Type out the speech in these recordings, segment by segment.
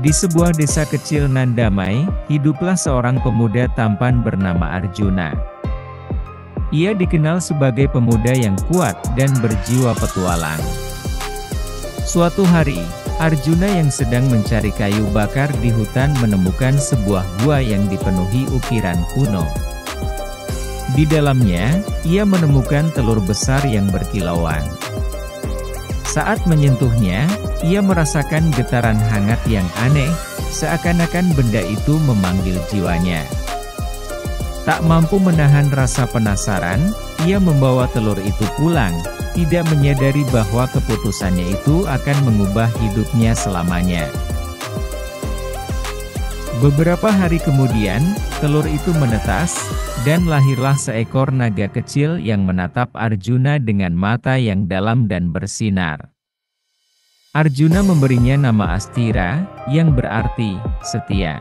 Di sebuah desa kecil nan damai, hiduplah seorang pemuda tampan bernama Arjuna. Ia dikenal sebagai pemuda yang kuat dan berjiwa petualang. Suatu hari, Arjuna yang sedang mencari kayu bakar di hutan menemukan sebuah gua yang dipenuhi ukiran kuno. Di dalamnya, ia menemukan telur besar yang berkilauan. Saat menyentuhnya, ia merasakan getaran hangat yang aneh, seakan-akan benda itu memanggil jiwanya. Tak mampu menahan rasa penasaran, ia membawa telur itu pulang, tidak menyadari bahwa keputusannya itu akan mengubah hidupnya selamanya. Beberapa hari kemudian, telur itu menetas, dan lahirlah seekor naga kecil yang menatap Arjuna dengan mata yang dalam dan bersinar. Arjuna memberinya nama Astira, yang berarti setia.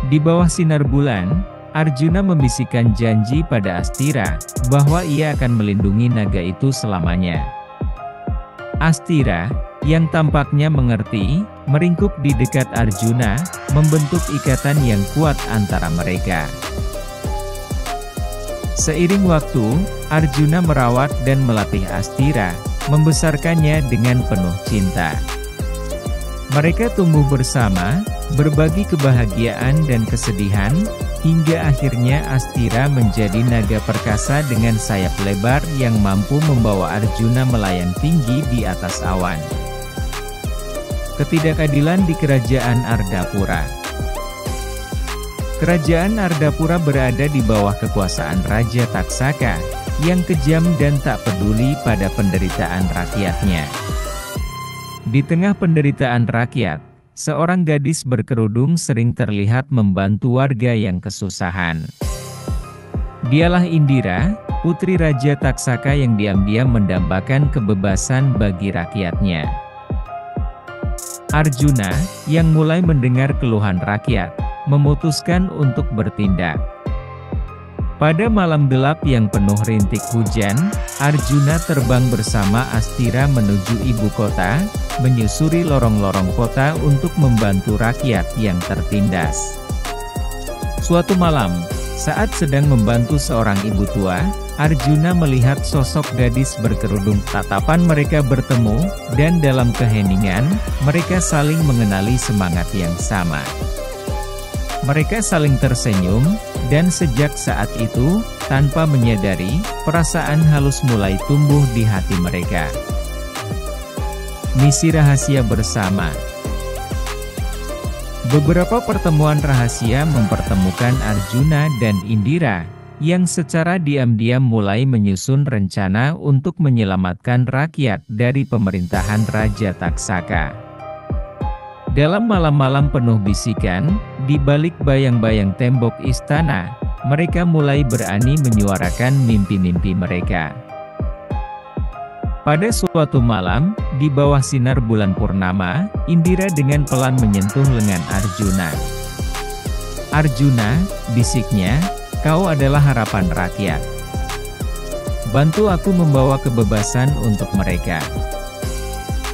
Di bawah sinar bulan, Arjuna membisikkan janji pada Astira, bahwa ia akan melindungi naga itu selamanya. Astira, yang tampaknya mengerti, meringkuk di dekat Arjuna, membentuk ikatan yang kuat antara mereka. Seiring waktu, Arjuna merawat dan melatih Astira, membesarkannya dengan penuh cinta. Mereka tumbuh bersama, berbagi kebahagiaan dan kesedihan, hingga akhirnya Astira menjadi naga perkasa dengan sayap lebar yang mampu membawa Arjuna melayang tinggi di atas awan. Ketidakadilan di Kerajaan Ardapura. Kerajaan Ardapura berada di bawah kekuasaan Raja Taksaka, yang kejam dan tak peduli pada penderitaan rakyatnya. Di tengah penderitaan rakyat, seorang gadis berkerudung sering terlihat membantu warga yang kesusahan. Dialah Indira, putri Raja Taksaka yang diam-diam mendambakan kebebasan bagi rakyatnya. Arjuna, yang mulai mendengar keluhan rakyat, memutuskan untuk bertindak. Pada malam gelap yang penuh rintik hujan, Arjuna terbang bersama Astira menuju ibu kota, menyusuri lorong-lorong kota untuk membantu rakyat yang tertindas. Suatu malam, saat sedang membantu seorang ibu tua, Arjuna melihat sosok gadis berkerudung. Tatapan mereka bertemu, dan dalam keheningan, mereka saling mengenali semangat yang sama. Mereka saling tersenyum, dan sejak saat itu, tanpa menyadari, perasaan halus mulai tumbuh di hati mereka. Misi rahasia bersama. Beberapa pertemuan rahasia mempertemukan Arjuna dan Indira, yang secara diam-diam mulai menyusun rencana untuk menyelamatkan rakyat dari pemerintahan Raja Taksaka. Dalam malam-malam penuh bisikan, di balik bayang-bayang tembok istana, mereka mulai berani menyuarakan mimpi-mimpi mereka. Pada suatu malam, di bawah sinar bulan purnama, Indira dengan pelan menyentuh lengan Arjuna. "Arjuna," bisiknya, "kau adalah harapan rakyat. Bantu aku membawa kebebasan untuk mereka."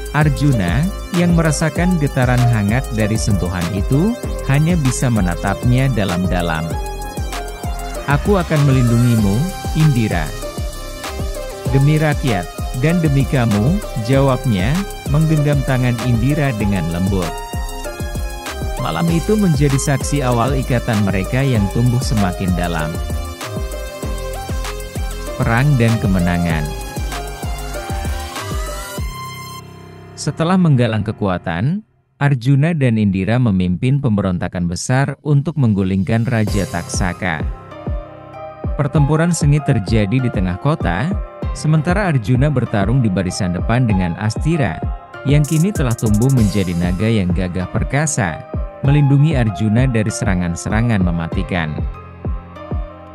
Arjuna, yang merasakan getaran hangat dari sentuhan itu, hanya bisa menatapnya dalam-dalam. "Aku akan melindungimu, Indira. Demi rakyat, dan demi kamu," jawabnya, menggenggam tangan Indira dengan lembut. Malam itu menjadi saksi awal ikatan mereka yang tumbuh semakin dalam. Perang dan kemenangan. Setelah menggalang kekuatan, Arjuna dan Indira memimpin pemberontakan besar untuk menggulingkan Raja Taksaka. Pertempuran sengit terjadi di tengah kota, sementara Arjuna bertarung di barisan depan dengan Astira, yang kini telah tumbuh menjadi naga yang gagah perkasa, melindungi Arjuna dari serangan-serangan mematikan.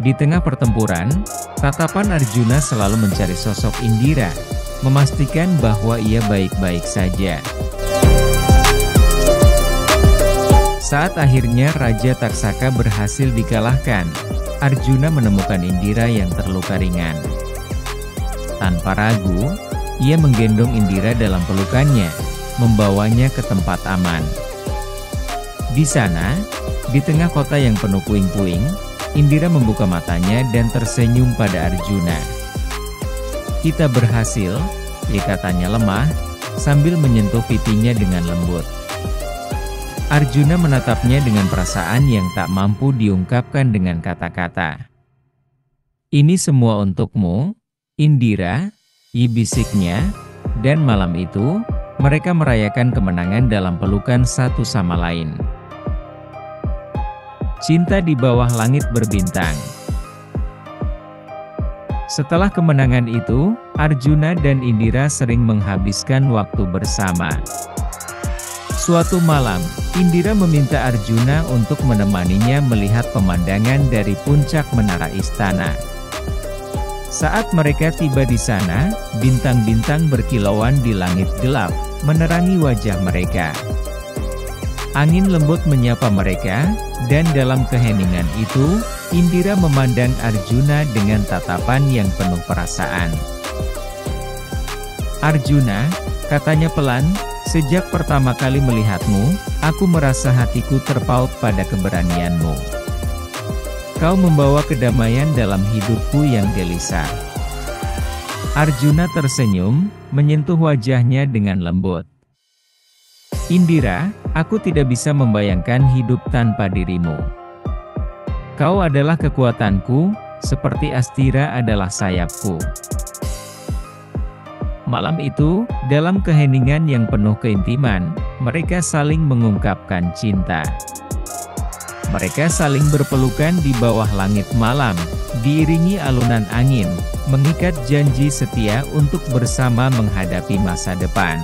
Di tengah pertempuran, tatapan Arjuna selalu mencari sosok Indira, memastikan bahwa ia baik-baik saja. Saat akhirnya Raja Taksaka berhasil dikalahkan, Arjuna menemukan Indira yang terluka ringan. Tanpa ragu, ia menggendong Indira dalam pelukannya, membawanya ke tempat aman. Di sana, di tengah kota yang penuh puing-puing, Indira membuka matanya dan tersenyum pada Arjuna. "Kita berhasil," ya katanya lemah, sambil menyentuh pipinya dengan lembut. Arjuna menatapnya dengan perasaan yang tak mampu diungkapkan dengan kata-kata. "Ini semua untukmu, Indira," bisiknya, dan malam itu, mereka merayakan kemenangan dalam pelukan satu sama lain. Cinta di bawah langit berbintang. Setelah kemenangan itu, Arjuna dan Indira sering menghabiskan waktu bersama. Suatu malam, Indira meminta Arjuna untuk menemaninya melihat pemandangan dari puncak menara istana. Saat mereka tiba di sana, bintang-bintang berkilauan di langit gelap, menerangi wajah mereka. Angin lembut menyapa mereka, dan dalam keheningan itu, Indira memandang Arjuna dengan tatapan yang penuh perasaan. "Arjuna," katanya pelan, "sejak pertama kali melihatmu, aku merasa hatiku terpaut pada keberanianmu. Kau membawa kedamaian dalam hidupku yang gelisah." Arjuna tersenyum, menyentuh wajahnya dengan lembut. "Indira, aku tidak bisa membayangkan hidup tanpa dirimu. Kau adalah kekuatanku, seperti Astira adalah sayapku." Malam itu, dalam keheningan yang penuh keintiman, mereka saling mengungkapkan cinta. Mereka saling berpelukan di bawah langit malam, diiringi alunan angin, mengikat janji setia untuk bersama menghadapi masa depan.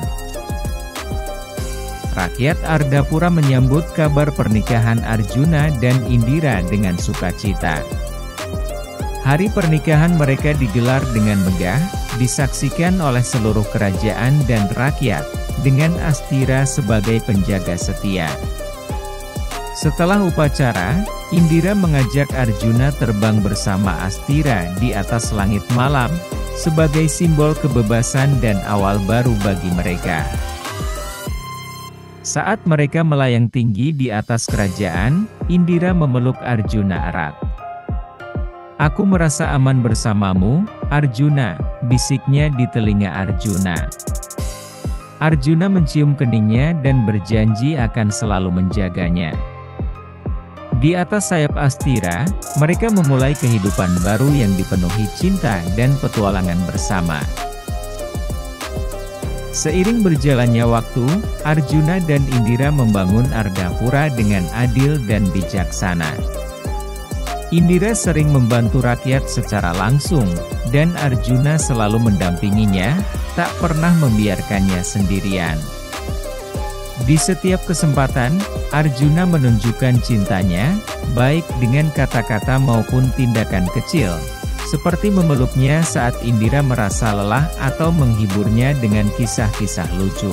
Rakyat Ardapura menyambut kabar pernikahan Arjuna dan Indira dengan sukacita. Hari pernikahan mereka digelar dengan megah, disaksikan oleh seluruh kerajaan dan rakyat, dengan Astira sebagai penjaga setia. Setelah upacara, Indira mengajak Arjuna terbang bersama Astira di atas langit malam, sebagai simbol kebebasan dan awal baru bagi mereka. Saat mereka melayang tinggi di atas kerajaan, Indira memeluk Arjuna erat. "Aku merasa aman bersamamu, Arjuna," bisiknya di telinga Arjuna. Arjuna mencium keningnya dan berjanji akan selalu menjaganya. Di atas sayap Astira, mereka memulai kehidupan baru yang dipenuhi cinta dan petualangan bersama. Seiring berjalannya waktu, Arjuna dan Indira membangun Ardapura dengan adil dan bijaksana. Indira sering membantu rakyat secara langsung, dan Arjuna selalu mendampinginya, tak pernah membiarkannya sendirian. Di setiap kesempatan, Arjuna menunjukkan cintanya, baik dengan kata-kata maupun tindakan kecil, seperti memeluknya saat Indira merasa lelah atau menghiburnya dengan kisah-kisah lucu.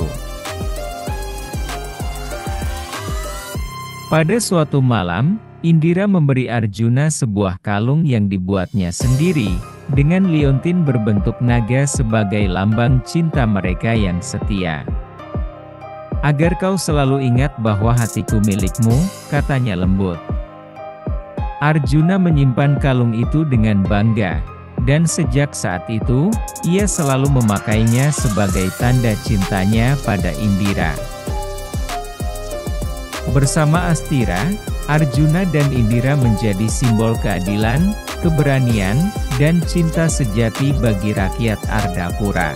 Pada suatu malam, Indira memberi Arjuna sebuah kalung yang dibuatnya sendiri, dengan liontin berbentuk naga sebagai lambang cinta mereka yang setia. "Agar kau selalu ingat bahwa hatiku milikmu," katanya lembut. Arjuna menyimpan kalung itu dengan bangga, dan sejak saat itu, ia selalu memakainya sebagai tanda cintanya pada Indira. Bersama Astira, Arjuna dan Indira menjadi simbol keadilan, keberanian, dan cinta sejati bagi rakyat Ardapura.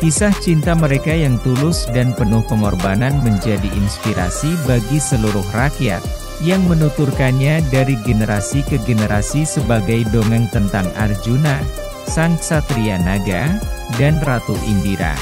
Kisah cinta mereka yang tulus dan penuh pengorbanan menjadi inspirasi bagi seluruh rakyat, yang menuturkannya dari generasi ke generasi sebagai dongeng tentang Arjuna, sang ksatria naga, dan Ratu Indira.